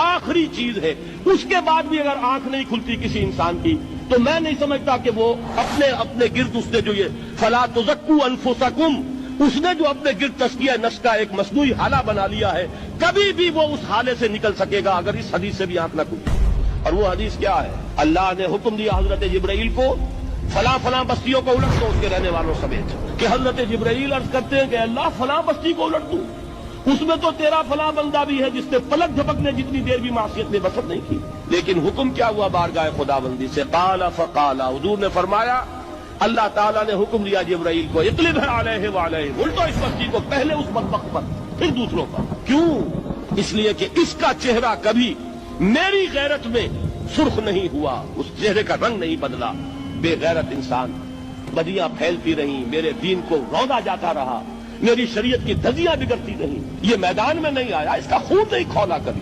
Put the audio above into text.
آخری چیز ہے، اس کے بعد بھی اگر آنکھ نہیں کھلتی کسی انسان کی تو میں نہیں سمجھتا کہ وہ اپنے گرد اس نے جو یہ فلا تزکوا انفسکم، اس نے جو اپنے گرد تزکیہ نفس کا ایک مصنوعی حالہ بنا لیا ہے، کبھی بھی وہ اس حالے سے نکل سکے گا اگر اس حدیث سے بھی آنکھ نہ کھلے۔ اور وہ حدیث کیا ہے؟ اللہ نے حکم دیا حضرت جبرائیل کو فلاں فلاں بستیوں کو الٹ دو اس کے رہنے والوں سمیت، کہ حضرت جبرائیل عرض کرتے ہیں کہ اللہ فلاں بستی کو الٹ دوں، اس میں تو تیرا فلاں بندہ بھی ہے جس نے پلک جھپکنے جتنی دیر بھی معصیت میں بسر نہیں کی۔ لیکن حکم کیا ہوا بارگاہ خداوندی سے؟ قال فقال، حضور نے فرمایا اللہ تعالیٰ نے حکم دیا جبرائیل کو اقلب علیہ وعلیہ، الٹو اس بستی کو، پہلے اس بدبخت پر پھر دوسروں پر۔ کیوں؟ اس لیے کہ اس کا چہرہ کبھی میری غیرت میں سرخ نہیں ہوا، اس چہرے کا رنگ نہیں بدلا۔ بے غیرت انسان، بدیاں پھیلتی رہیں، میرے دین کو روندا جاتا رہا، میری شریعت کی دھجیاں بگڑتی رہیں، یہ میدان میں نہیں آیا، اس کا خون نہیں کھولا کبھی۔